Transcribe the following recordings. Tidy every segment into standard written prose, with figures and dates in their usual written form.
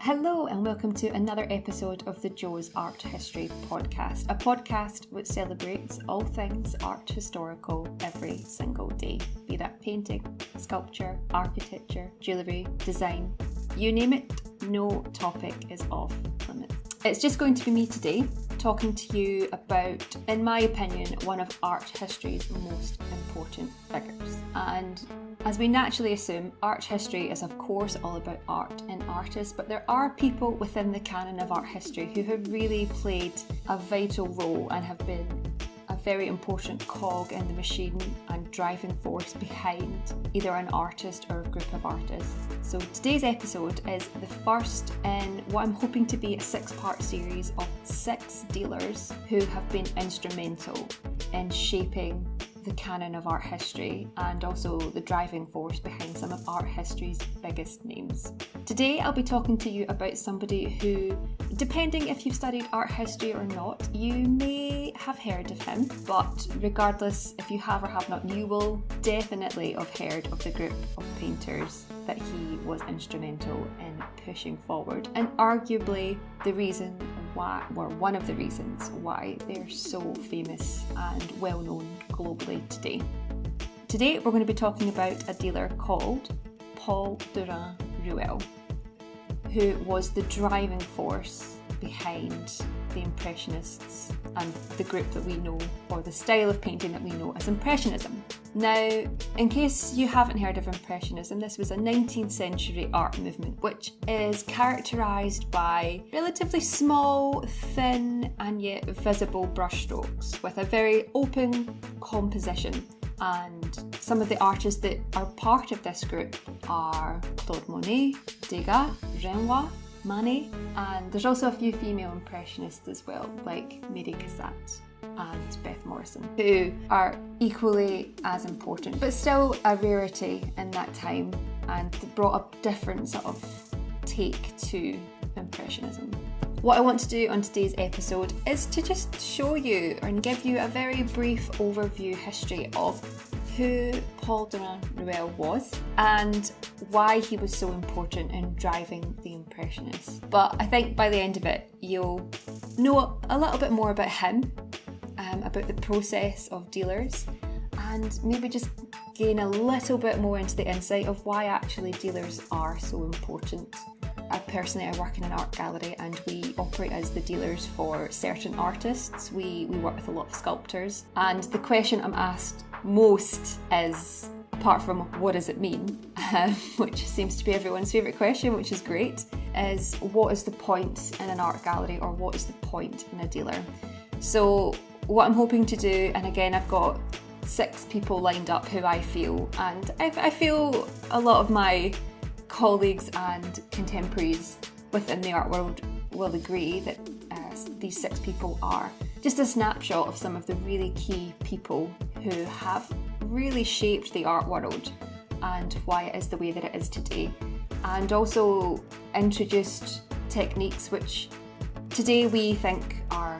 Hello and welcome to another episode of the Joe's Art History podcast, a podcast which celebrates all things art historical every single day, be that painting, sculpture, architecture, jewellery, design, you name it, no topic is off limits. It's just going to be me today talking to you about, in my opinion, one of art history's most important figures. And as we naturally assume, art history is of course all about art and artists, but there are people within the canon of art history who have really played a vital role and have been a very important cog in the machine and driving force behind either an artist or a group of artists. So today's episode is the first in what I'm hoping to be a 6-part series of 6 dealers who have been instrumental in shaping the canon of art history and also the driving force behind some of art history's biggest names. Today I'll be talking to you about somebody who, depending if you've studied art history or not, you may have heard of him, but regardless if you have or have not, you will definitely have heard of the group of painters that he was instrumental in pushing forward, and arguably the reason why, or one of the reasons why they're so famous and well known globally today. Today we're going to be talking about a dealer called Paul Durand Ruel, who was the driving force behind the Impressionists and the group that we know, or the style of painting that we know as Impressionism. Now, in case you haven't heard of Impressionism, this was a 19th century art movement which is characterised by relatively small, thin and yet visible brushstrokes with a very open composition. And some of the artists that are part of this group are Claude Monet, Degas, Renoir, Manet, and there's also a few female Impressionists as well, like Mary Cassatt and Beth Morrison, who are equally as important, but still a rarity in that time, and brought a different sort of take to Impressionism. What I want to do on today's episode is to just show you and give you a very brief overview history of who Paul Durand Ruel was and why he was so important in driving the Impressionists. But I think by the end of it, you'll know a little bit more about him, about the process of dealers, and maybe just gain a little bit more into the insight of why actually dealers are so important. Personally, I work in an art gallery and we operate as the dealers for certain artists. We work with a lot of sculptors, and the question I'm asked most is, apart from what does it mean, which seems to be everyone's favourite question, which is great, is what is the point in an art gallery, or what is the point in a dealer? So what I'm hoping to do, and again I've got 6 people lined up who I feel, and I feel a lot of my colleagues and contemporaries within the art world will agree that these 6 people are just a snapshot of some of the really key people who have really shaped the art world and why it is the way that it is today, and also introduced techniques which today we think are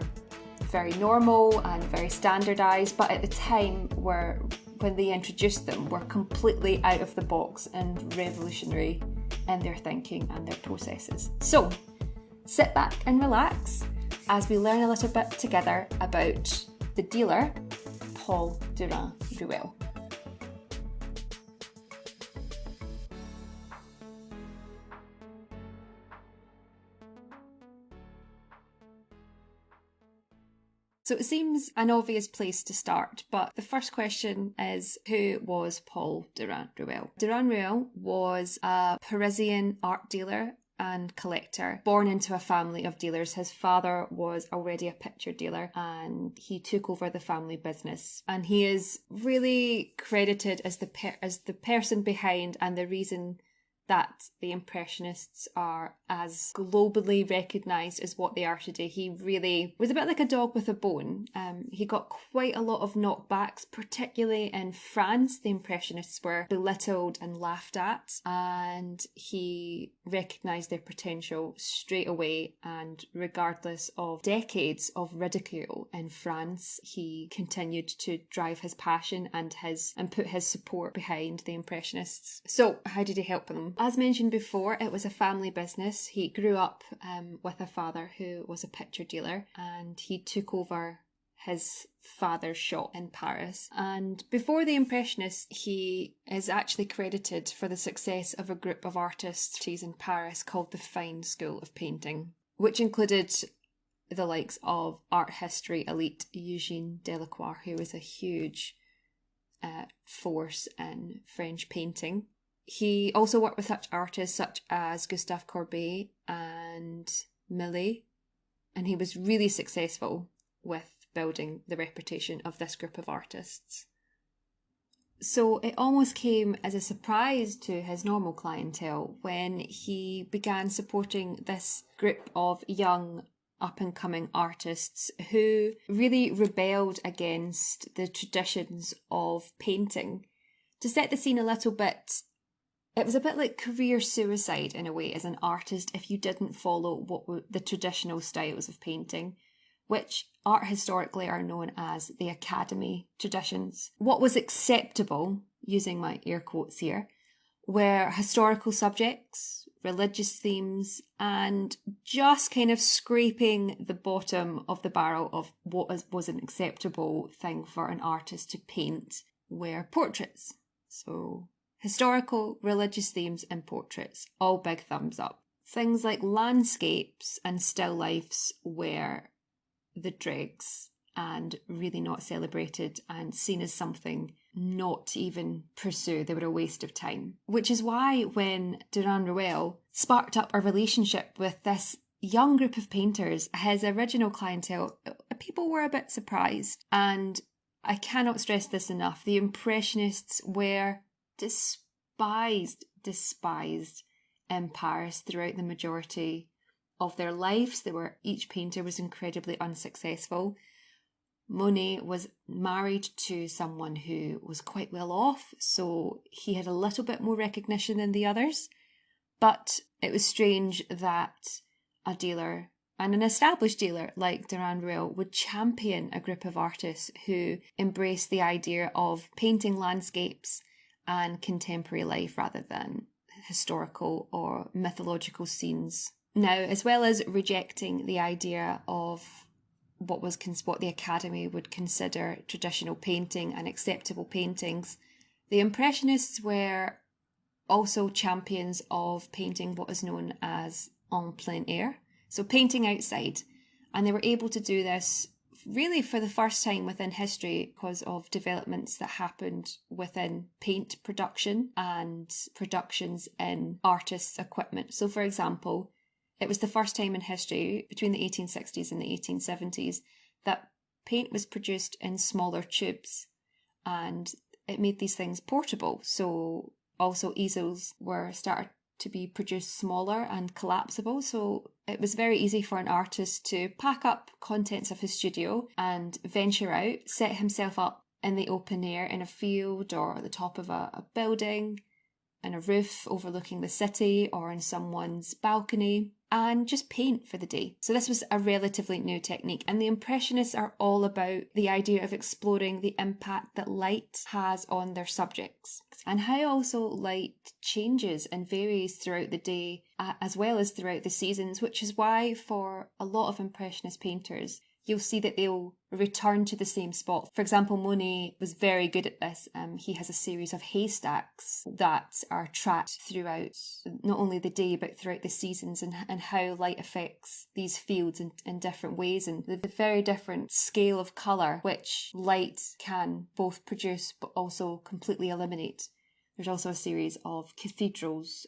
very normal and very standardised, but at the time when they introduced them, were completely out of the box and revolutionary in their thinking and their processes. So sit back and relax as we learn a little bit together about the dealer, Paul Durand Ruel. So it seems an obvious place to start, but the first question is, who was Paul Durand Ruel? Durand Ruel was a Parisian art dealer and collector, born into a family of dealers. His father was already a picture dealer and he took over the family business. And he is really credited as the person behind and the reason that the Impressionists are as globally recognised as what they are today. He really was a bit like a dog with a bone. He got quite a lot of knockbacks, particularly in France. The Impressionists were belittled and laughed at, and he recognised their potential straight away, and regardless of decades of ridicule in France, he continued to drive his passion and put his support behind the Impressionists. So how did he help them? as mentioned before, it was a family business. He grew up with a father who was a picture dealer, and he took over his father's shop in Paris. And before the Impressionists, he is actually credited for the success of a group of artists in Paris called the Fine School of Painting, which included the likes of art history elite Eugène Delacroix, who was a huge force in French painting. He also worked with such artists such as Gustave Courbet and Millet, and he was really successful with building the reputation of this group of artists. So it almost came as a surprise to his normal clientele when he began supporting this group of young up-and-coming artists who really rebelled against the traditions of painting. To set the scene a little bit, it was a bit like career suicide in a way as an artist if you didn't follow what were the traditional styles of painting, which art historically are known as the Academy traditions. What was acceptable, using my air quotes here, were historical subjects, religious themes, and just kind of scraping the bottom of the barrel of what was an acceptable thing for an artist to paint were portraits. So historical, religious themes and portraits, all big thumbs up. Things like landscapes and still lifes were the dregs and really not celebrated and seen as something not to even pursue. They were a waste of time. Which is why when Durand Ruel sparked up a relationship with this young group of painters, his original clientele, people were a bit surprised. And I cannot stress this enough, the Impressionists were despised in Paris throughout the majority of their lives. Each painter was incredibly unsuccessful. Monet was married to someone who was quite well off, so he had a little bit more recognition than the others. But it was strange that a dealer, and an established dealer like Durand Ruel, would champion a group of artists who embraced the idea of painting landscapes and contemporary life rather than historical or mythological scenes. Now, as well as rejecting the idea of what the Academy would consider traditional painting and acceptable paintings, the Impressionists were also champions of painting what is known as en plein air, so painting outside. And they were able to do this really for the first time within history because of developments that happened within paint production and productions in artists' equipment. So, for example, it was the first time in history, between the 1860s and the 1870s, that paint was produced in smaller tubes, and it made these things portable. So also easels were started to be produced smaller and collapsible, so it was very easy for an artist to pack up contents of his studio and venture out, set himself up in the open air in a field or at the top of a building, in a roof overlooking the city or in someone's balcony, and just paint for the day. So this was a relatively new technique, and the Impressionists are all about the idea of exploring the impact that light has on their subjects and how also light changes and varies throughout the day as well as throughout the seasons, which is why for a lot of Impressionist painters you'll see that they'll return to the same spot. For example, Monet was very good at this. He has a series of haystacks that are tracked throughout not only the day but throughout the seasons, and how light affects these fields in different ways, and the very different scale of colour which light can both produce but also completely eliminate. There's also a series of cathedrals.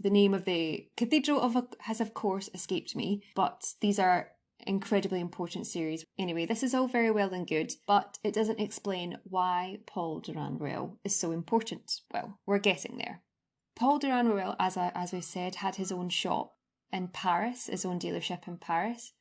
The name of the cathedral has of course escaped me, but these are incredibly important series. Anyway, this is all very well and good, but it doesn't explain why Paul Durand Ruel is so important. Well, we're getting there. Paul Durand Ruel, as we said, had his own shop in Paris, his own dealership in Paris,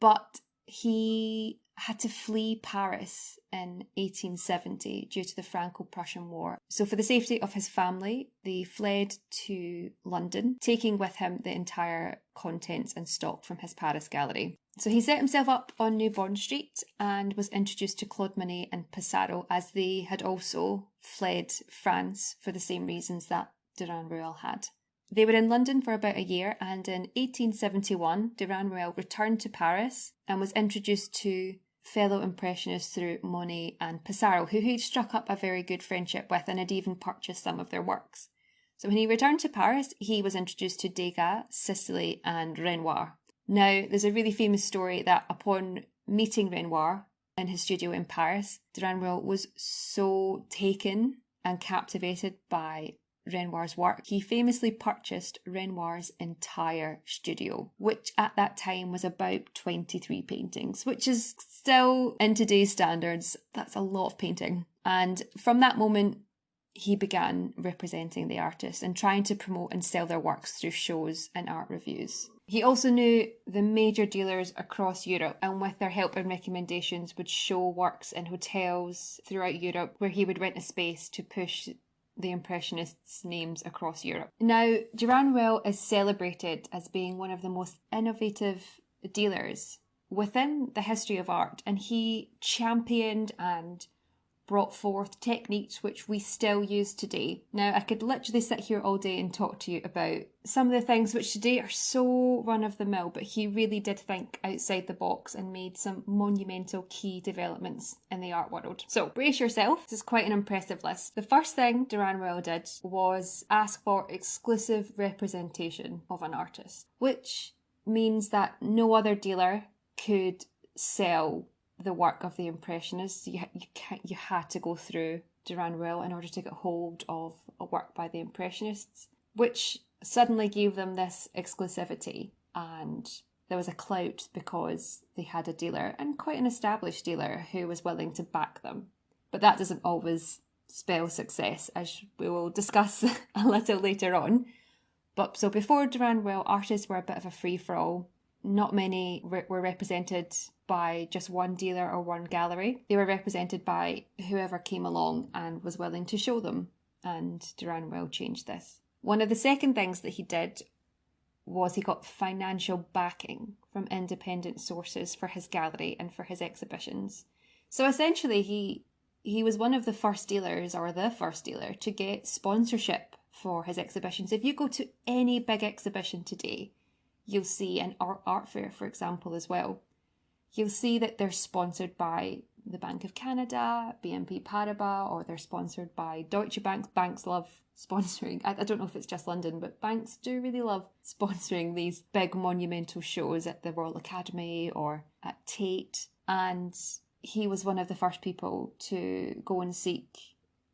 but he had to flee Paris in 1870 due to the Franco-Prussian War. So for the safety of his family, they fled to London, taking with him the entire contents and stock from his Paris gallery. So he set himself up on New Bond Street and was introduced to Claude Monet and Pissarro, as they had also fled France for the same reasons that Durand Ruel had. They were in London for about a year, and in 1871, Durand Ruel returned to Paris and was introduced to fellow Impressionists through Monet and Pissarro, who he'd struck up a very good friendship with and had even purchased some of their works. So when he returned to Paris, he was introduced to Degas, Sisley and Renoir. Now, there's a really famous story that upon meeting Renoir in his studio in Paris, Durand Ruel was so taken and captivated by Renoir's work, he famously purchased Renoir's entire studio, which at that time was about 23 paintings, which is still, in today's standards, that's a lot of painting. And from that moment, he began representing the artists and trying to promote and sell their works through shows and art reviews. He also knew the major dealers across Europe, and with their help and recommendations would show works in hotels throughout Europe, where he would rent a space to push the Impressionists' names across Europe. Now, Durand Ruel is celebrated as being one of the most innovative dealers within the history of art, and he championed and brought forth techniques which we still use today. Now, I could literally sit here all day and talk to you about some of the things which today are so run-of-the-mill, but he really did think outside the box and made some monumental key developments in the art world. So, brace yourself, this is quite an impressive list. The first thing Durand Ruel did was ask for exclusive representation of an artist, which means that no other dealer could sell the work of the Impressionists. You had to go through Durand Ruel in order to get hold of a work by the Impressionists, which suddenly gave them this exclusivity, and there was a clout because they had a dealer, and quite an established dealer, who was willing to back them. But that doesn't always spell success, as we will discuss a little later on. But so before Durand Ruel, artists were a bit of a free-for-all. Not many were represented by just one dealer or one gallery. They were represented by whoever came along and was willing to show them. And Durand Ruel changed this. One of the second things that he did was he got financial backing from independent sources for his gallery and for his exhibitions. So essentially he was one of the first dealers, or the first dealer, to get sponsorship for his exhibitions. If you go to any big exhibition today, you'll see an art fair, for example, as well. You'll see that they're sponsored by the Bank of Canada, BNP Paribas, or they're sponsored by Deutsche Bank. Banks love sponsoring. I don't know if it's just London, but banks do really love sponsoring these big monumental shows at the Royal Academy or at Tate. And he was one of the first people to go and seek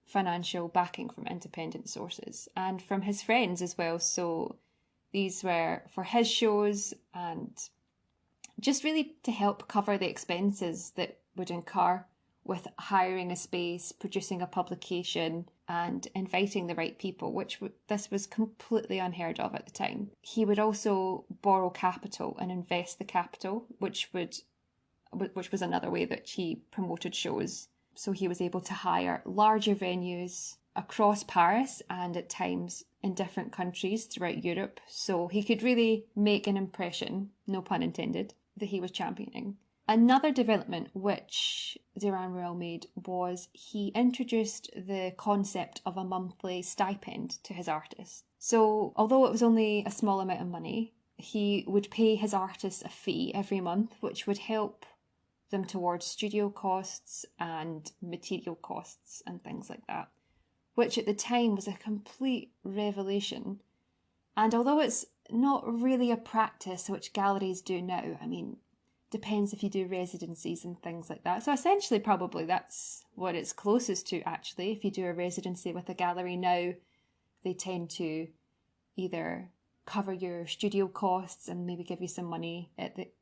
financial backing from independent sources and from his friends as well. So these were for his shows and just really to help cover the expenses that would incur with hiring a space, producing a publication and inviting the right people, which this was completely unheard of at the time. He would also borrow capital and invest the capital, which was another way that he promoted shows. So he was able to hire larger venues across Paris and at times in different countries throughout Europe. So he could really make an impression, no pun intended, that he was championing. Another development which Durand Ruel made was he introduced the concept of a monthly stipend to his artists. So although it was only a small amount of money, he would pay his artists a fee every month, which would help them towards studio costs and material costs and things like that, which at the time was a complete revelation. And although it's not really a practice which galleries do now, I mean, depends if you do residencies and things like that. So essentially probably that's what it's closest to actually. If you do a residency with a gallery now, they tend to either cover your studio costs and maybe give you some money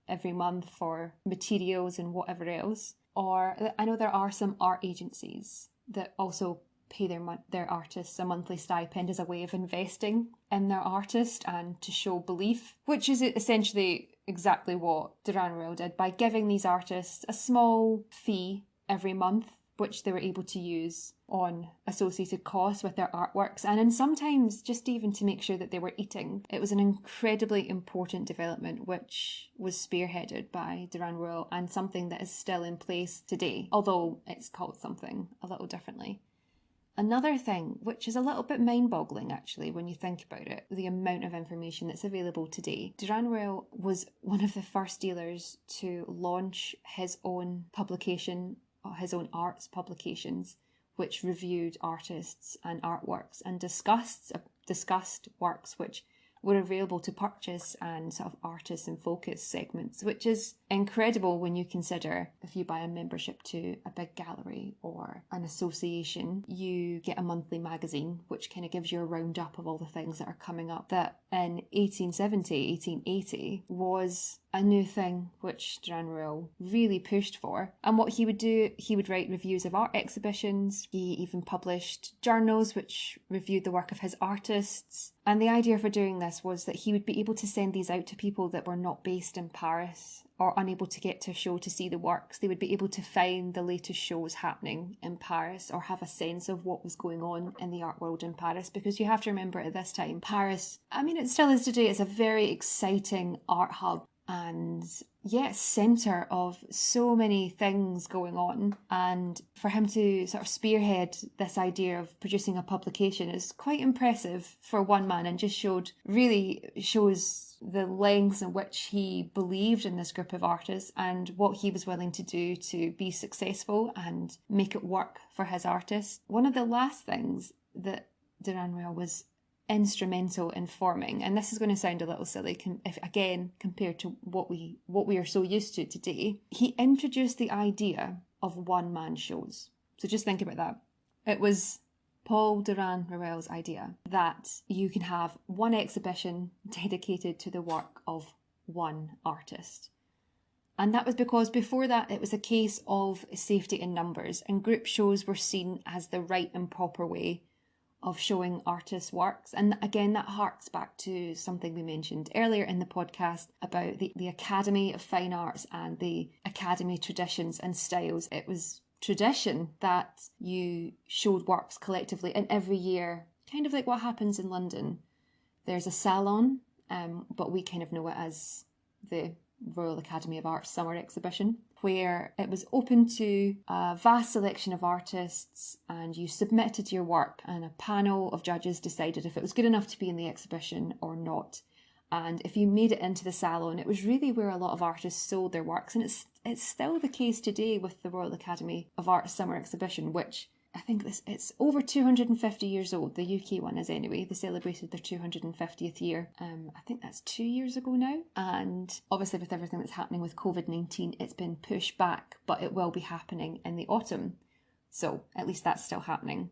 every month for materials and whatever else. Or I know there are some art agencies that also pay their artists a monthly stipend as a way of investing in their artist and to show belief, which is essentially exactly what Durand Ruel did by giving these artists a small fee every month, which they were able to use on associated costs with their artworks, and in sometimes just even to make sure that they were eating. It was an incredibly important development which was spearheaded by Durand Ruel and something that is still in place today, although it's called something a little differently. Another thing, which is a little bit mind-boggling actually when you think about it, the amount of information that's available today. Durand Ruel was one of the first dealers to launch his own publication, his own arts publications, which reviewed artists and artworks and discussed works which were available to purchase and sort of artists in focus segments, which is incredible when you consider if you buy a membership to a big gallery or an association, you get a monthly magazine which kind of gives you a roundup of all the things that are coming up. That in 1870, 1880 was a new thing which Durand Ruel really pushed for. And what he would do, he would write reviews of art exhibitions. He even published journals which reviewed the work of his artists. And the idea for doing this was that he would be able to send these out to people that were not based in Paris or unable to get to a show to see the works. They would be able to find the latest shows happening in Paris or have a sense of what was going on in the art world in Paris, because you have to remember at this time, Paris, I mean, it still is today, it's a very exciting art hub and centre of so many things going on. And for him to sort of spearhead this idea of producing a publication is quite impressive for one man, and just really shows the lengths in which he believed in this group of artists and what he was willing to do to be successful and make it work for his artists. One of the last things that Durand Ruel was instrumental in forming, and this is going to sound a little silly compared to what we are so used to today, he introduced the idea of one-man shows. So just think about that. It was Paul Durand Ruel's idea that you can have one exhibition dedicated to the work of one artist. And that was because before that it was a case of safety in numbers, and group shows were seen as the right and proper way of showing artists' works. And again, that harks back to something we mentioned earlier in the podcast about the Academy of Fine Arts and the Academy traditions and styles. It was tradition that you showed works collectively, and every year, kind of like what happens in London, there's a salon, but we kind of know it as the Royal Academy of Arts Summer Exhibition, where it was open to a vast selection of artists, and you submitted your work and a panel of judges decided if it was good enough to be in the exhibition or not. And if you made it into the salon, it was really where a lot of artists sold their works. And it's still the case today with the Royal Academy of Arts Summer Exhibition, which I think it's over 250 years old. The UK one is anyway. They celebrated their 250th year. I think that's 2 years ago now. And obviously with everything that's happening with COVID-19, it's been pushed back, but it will be happening in the autumn. So at least that's still happening.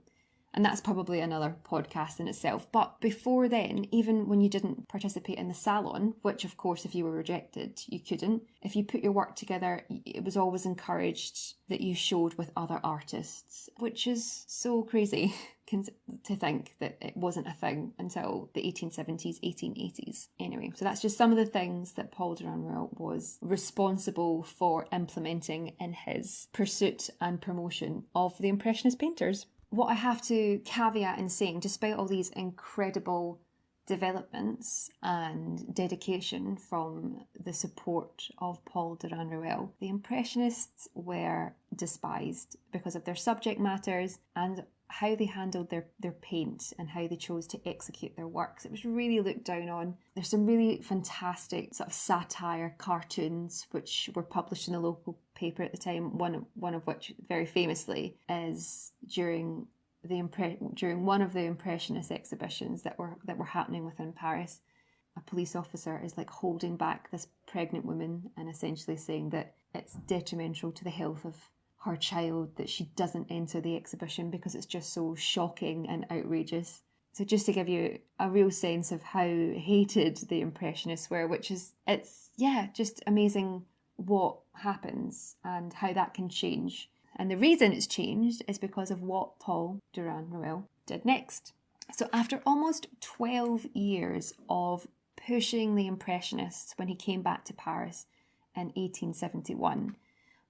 And that's probably another podcast in itself. But before then, even when you didn't participate in the salon, which of course if you were rejected, you couldn't, if you put your work together, it was always encouraged that you showed with other artists, which is so crazy to think that it wasn't a thing until the 1870s, 1880s. Anyway, so that's just some of the things that Paul Durand Ruel was responsible for implementing in his pursuit and promotion of the Impressionist painters. What I have to caveat in saying, despite all these incredible developments and dedication from the support of Paul Durand Ruel, the Impressionists were despised because of their subject matters and how they handled their paint and how they chose to execute their works. It was really looked down on. There's some really fantastic sort of satire cartoons which were published in the local paper at the time, one of which very famously is during one of the Impressionist exhibitions that were happening within Paris. A police officer is like holding back this pregnant woman and essentially saying that it's detrimental to the health of her child that she doesn't enter the exhibition because it's just so shocking and outrageous. So just to give you a real sense of how hated the Impressionists were, it's just amazing what happens and how that can change. And the reason it's changed is because of what Paul Durand Ruel did next. So after almost 12 years of pushing the Impressionists when he came back to Paris in 1871,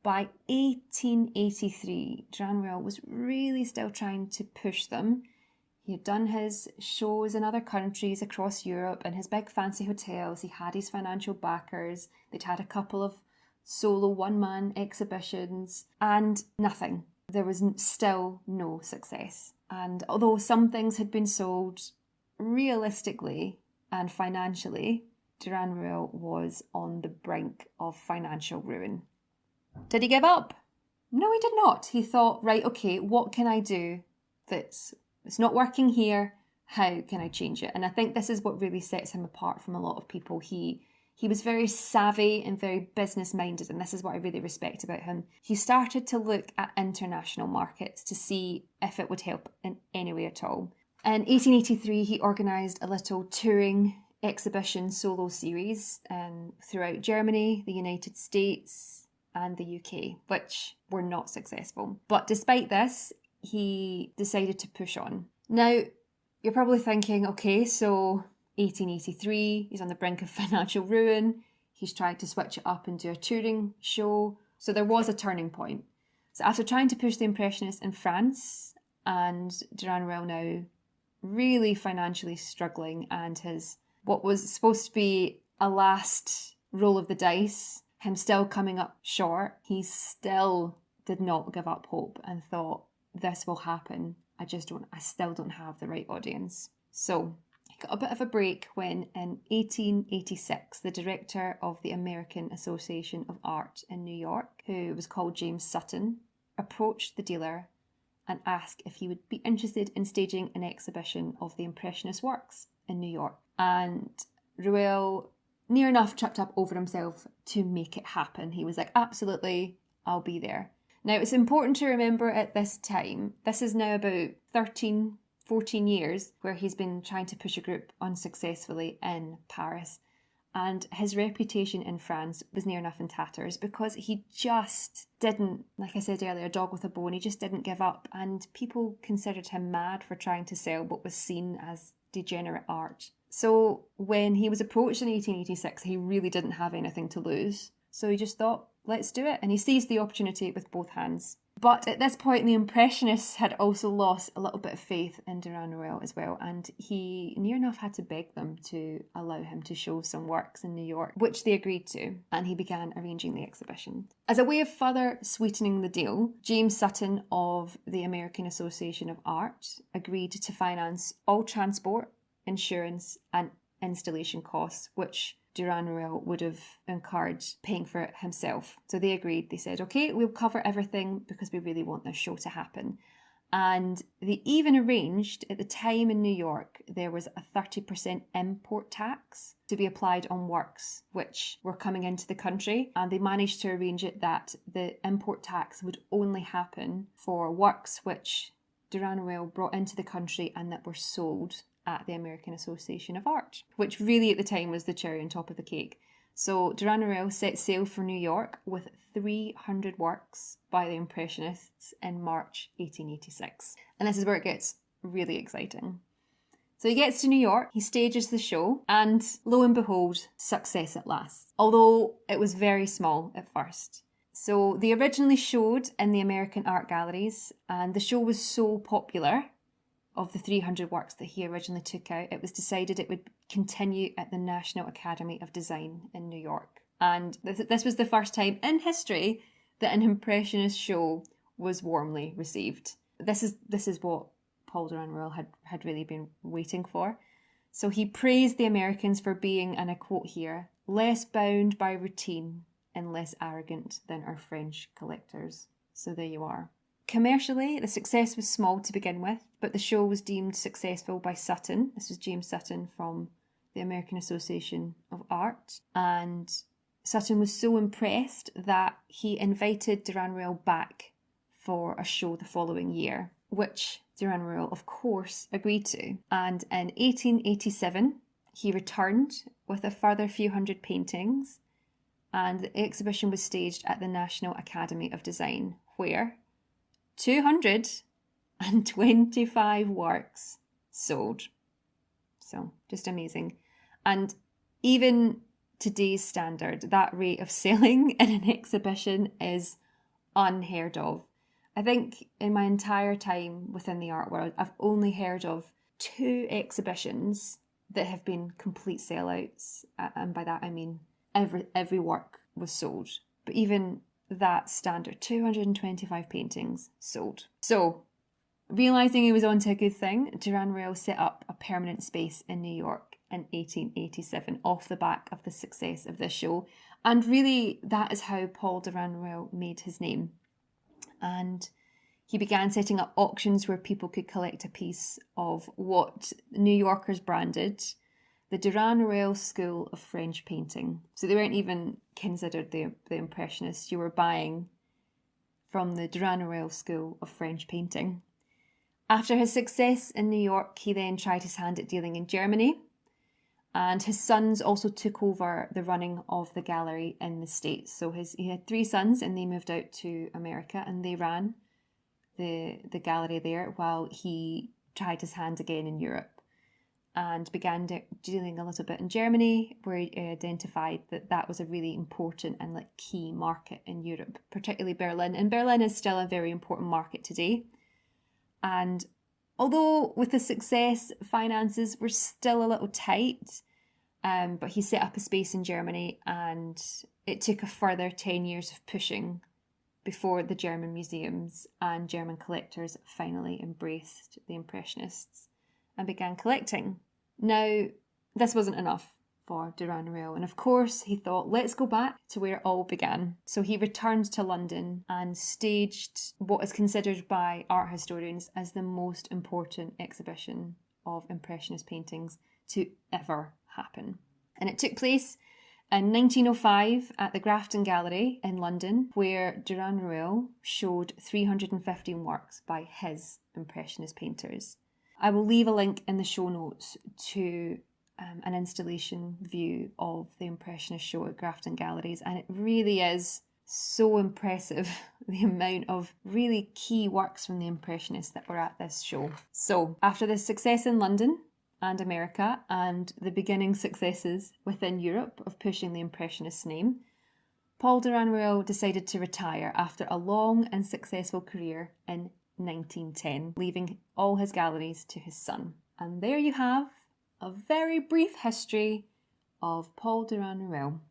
by 1883, Durand Ruel was really still trying to push them. He had done his shows in other countries across Europe in his big fancy hotels. He had his financial backers. They'd had a couple of solo one-man exhibitions and nothing. There was still no success. And although some things had been sold, realistically and financially, Durand Ruel was on the brink of financial ruin. Did he give up? No, he did not. He thought, right, okay, what can I do it's not working here? How can I change it? And I think this is what really sets him apart from a lot of people. He was very savvy and very business minded, and this is what I really respect about him. He started to look at international markets to see if it would help in any way at all. In 1883, he organised a little touring exhibition solo series throughout Germany, the United States and the UK, which were not successful. But despite this, he decided to push on. Now, you're probably thinking, okay, so 1883, he's on the brink of financial ruin. He's tried to switch it up and do a touring show. So there was a turning point. So after trying to push the Impressionists in France, and Durand Ruel now really financially struggling, and his what was supposed to be a last roll of the dice, him still coming up short, he still did not give up hope and thought, this will happen. I still don't have the right audience. So he got a bit of a break when in 1886, the director of the American Association of Art in New York, who was called James Sutton, approached the dealer and asked if he would be interested in staging an exhibition of the Impressionist works in New York. And Ruel near enough tripped up over himself to make it happen. He was like, absolutely, I'll be there. Now, it's important to remember at this time, this is now about 13, 14 years where he's been trying to push a group unsuccessfully in Paris. And his reputation in France was near enough in tatters because he just didn't, like I said earlier, a dog with a bone, he just didn't give up. And people considered him mad for trying to sell what was seen as degenerate art. So when he was approached in 1886, he really didn't have anything to lose. So he just thought, let's do it. And he seized the opportunity with both hands. But at this point, the Impressionists had also lost a little bit of faith in Durand Ruel as well. And he near enough had to beg them to allow him to show some works in New York, which they agreed to. And he began arranging the exhibition. As a way of further sweetening the deal, James Sutton of the American Association of Art agreed to finance all transport, insurance and installation costs, which Durand Ruel would have incurred paying for it himself. So they agreed. They said, okay, we'll cover everything because we really want this show to happen. And they even arranged, at the time in New York, there was a 30% import tax to be applied on works which were coming into the country. And they managed to arrange it that the import tax would only happen for works which Durand Ruel brought into the country and that were sold at the American Association of Art, which really at the time was the cherry on top of the cake. So Durand Ruel set sail for New York with 300 works by the Impressionists in March 1886. And this is where it gets really exciting. So he gets to New York, he stages the show, and lo and behold, success at last. Although it was very small at first. So they originally showed in the American art galleries, and the show was so popular, of the 300 works that he originally took out, it was decided it would continue at the National Academy of Design in New York. And this was the first time in history that an Impressionist show was warmly received. This is what Paul Durand Ruel had really been waiting for. So he praised the Americans for being, and I quote here, less bound by routine and less arrogant than our French collectors. So there you are. Commercially, the success was small to begin with, but the show was deemed successful by Sutton. This was James Sutton from the American Association of Art. And Sutton was so impressed that he invited Durand Ruel back for a show the following year, which Durand Ruel, of course, agreed to. And in 1887, he returned with a further few hundred paintings, and the exhibition was staged at the National Academy of Design, where 225 works sold. So just amazing. And even today's standard, that rate of selling in an exhibition is unheard of. I think in my entire time within the art world, I've only heard of 2 exhibitions that have been complete sellouts. And by that I mean every work was sold. But even that standard, 225 paintings sold. So Realising he was onto a good thing, Durand Ruel set up a permanent space in New York in 1887 off the back of the success of this show. And really, that is how Paul Durand Ruel made his name. And he began setting up auctions where people could collect a piece of what New Yorkers branded the Durand Ruel School of French Painting. So they weren't even considered the Impressionists. You were buying from the Durand Ruel School of French Painting. After his success in New York, he then tried his hand at dealing in Germany. And his sons also took over the running of the gallery in the States. So he had 3 sons and they moved out to America and they ran the gallery there while he tried his hand again in Europe. And began dealing a little bit in Germany, where he identified that was a really important and key market in Europe, particularly Berlin. And Berlin is still a very important market today. And although with the success, finances were still a little tight, but he set up a space in Germany, and it took a further 10 years of pushing before the German museums and German collectors finally embraced the Impressionists and began collecting. Now, this wasn't enough for Durand Ruel, and of course he thought, let's go back to where it all began. So he returned to London and staged what is considered by art historians as the most important exhibition of Impressionist paintings to ever happen. And it took place in 1905 at the Grafton Gallery in London, where Durand Ruel showed 315 works by his Impressionist painters. I will leave a link in the show notes to an installation view of the Impressionist show at Grafton Galleries, and it really is so impressive, the amount of really key works from the Impressionists that were at this show. So, after the success in London and America and the beginning successes within Europe of pushing the Impressionist name, Paul Durand Ruel decided to retire after a long and successful career in 1910, leaving all his galleries to his son. And there you have a very brief history of Paul Durand Ruel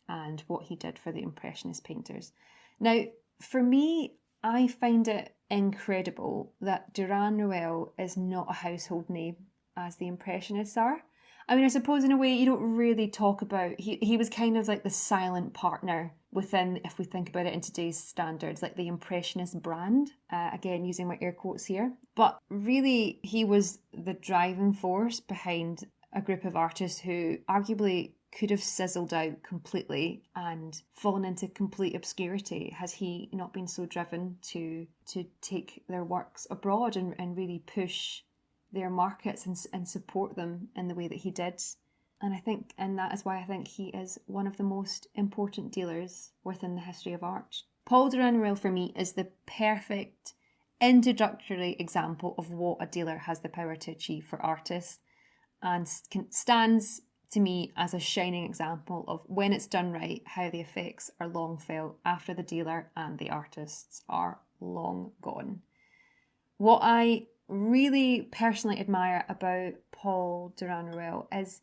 and what he did for the Impressionist painters. Now, for me, I find it incredible that Durand Ruel is not a household name as the Impressionists are. I mean, I suppose in a way you don't really talk about, he was kind of like the silent partner within, if we think about it in today's standards, like the Impressionist brand, again using my air quotes here. But really he was the driving force behind a group of artists who arguably could have sizzled out completely and fallen into complete obscurity had he not been so driven to take their works abroad and really push their markets and support them in the way that he did. And that is why I think he is one of the most important dealers within the history of art. Paul Durand Ruel for me is the perfect introductory example of what a dealer has the power to achieve for artists, and stands to me as a shining example of, when it's done right, how the effects are long felt after the dealer and the artists are long gone. What I really personally admire about Paul Durand Ruel is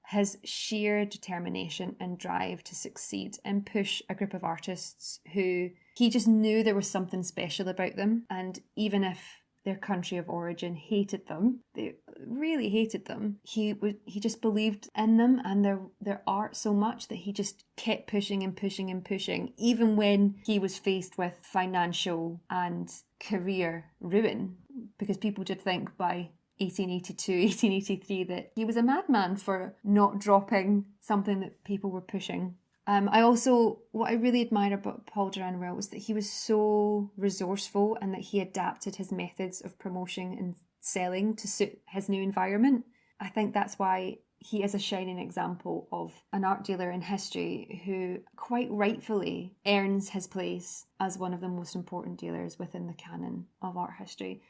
his sheer determination and drive to succeed and push a group of artists who he just knew there was something special about them. And even if their country of origin hated them, they really hated them, he just believed in them and their art so much that he just kept pushing and pushing and pushing, even when he was faced with financial and career ruin, because people did think by 1882, 1883 that he was a madman for not dropping something that people were pushing. What I really admire about Paul Durand Ruel was that he was so resourceful and that he adapted his methods of promotion and selling to suit his new environment. I think that's why he is a shining example of an art dealer in history who quite rightfully earns his place as one of the most important dealers within the canon of art history.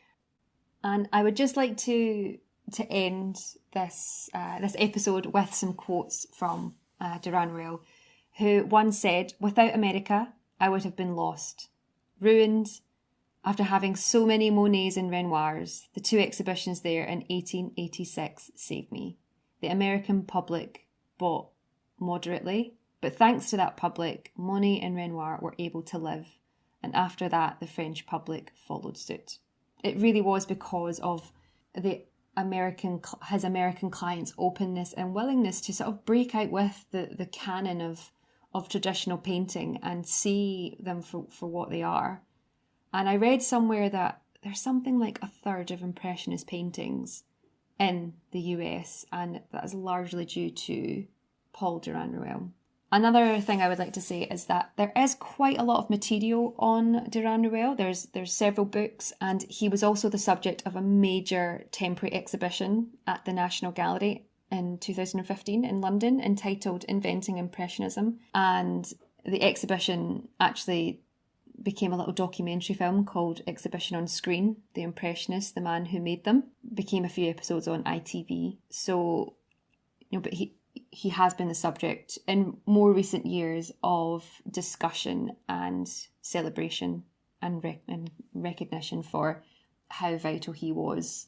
And I would just like to end this episode with some quotes from Durand Ruel, who once said, "Without America, I would have been lost, ruined. After having so many Monets and Renoirs, the 2 exhibitions there in 1886 saved me. The American public bought moderately, but thanks to that public, Monet and Renoir were able to live, and after that the French public followed suit." it really was because of his American clients' openness and willingness to sort of break out with the canon of traditional painting and see them for what they are. And I read somewhere that there's something like 1/3 of Impressionist paintings in the US, and that is largely due to Paul Durand Ruel. Another thing I would like to say is that there is quite a lot of material on Durand Ruel. There's several books, and he was also the subject of a major temporary exhibition at the National Gallery in 2015 in London entitled Inventing Impressionism. And the exhibition actually became a little documentary film called Exhibition on Screen, The Impressionists, the Man Who Made Them. Became a few episodes on ITV. So, but he has been the subject in more recent years of discussion and celebration and recognition for how vital he was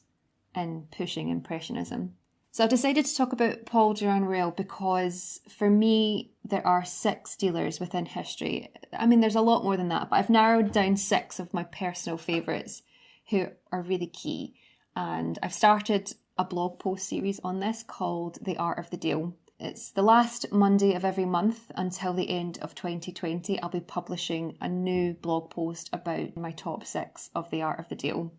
in pushing Impressionism. So I've decided to talk about Paul Durand Ruel because for me, there are 6 dealers within history. I mean, there's a lot more than that, but I've narrowed down 6 of my personal favourites who are really key. And I've started a blog post series on this called The Art of the Deal. It's the last Monday of every month until the end of 2020. I'll be publishing a new blog post about my top 6 of The Art of the Deal.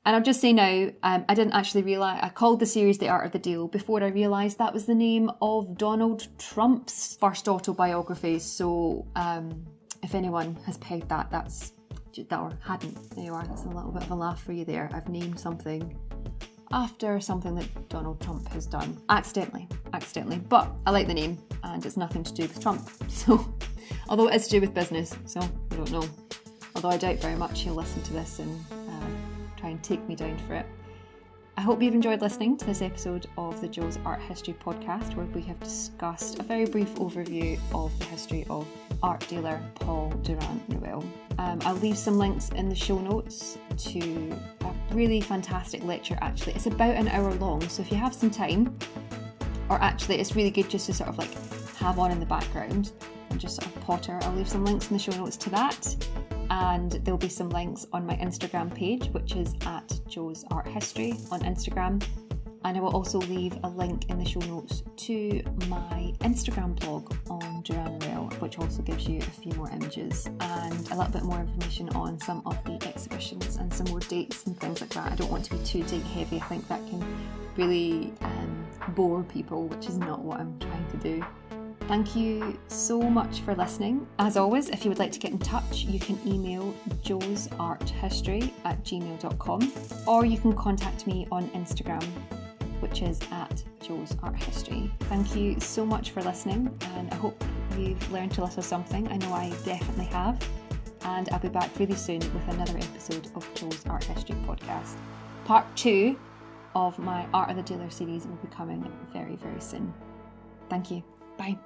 And I'll just say now, I didn't actually realise, I called the series The Art of the Deal before I realised that was the name of Donald Trump's first autobiography. So if anyone has pegged that or hadn't, there you are, that's a little bit of a laugh for you there. I've named something after something that Donald Trump has done. Accidentally. But I like the name, and it's nothing to do with Trump. So, although it is to do with business, so I don't know. Although I doubt very much he'll listen to this and try and take me down for it. I hope you've enjoyed listening to this episode of the Jo's Art History podcast, where we have discussed a very brief overview of the history of art dealer Paul Durand Ruel. I'll leave some links in the show notes to a really fantastic lecture. Actually, it's about an hour long, so if you have some time, or actually it's really good just to sort of like have on in the background and just sort of potter. I'll leave some links in the show notes to that. And there'll be some links on my Instagram page, which is at Jo's Art History on Instagram. And I will also leave a link in the show notes to my Instagram blog on Durand Ruel, which also gives you a few more images and a little bit more information on some of the exhibitions and some more dates and things like that. I don't want to be too date heavy. I think that can really bore people, which is not what I'm trying to do. Thank you so much for listening. As always, if you would like to get in touch, you can email joesarthistory@gmail.com, or you can contact me on Instagram, which is at Jo's Art History. Thank you so much for listening, and I hope you've learned a little something. I know I definitely have, and I'll be back really soon with another episode of Jo's Art History podcast. Part 2 of my Art of the Dealer series will be coming very, very soon. Thank you. Bye.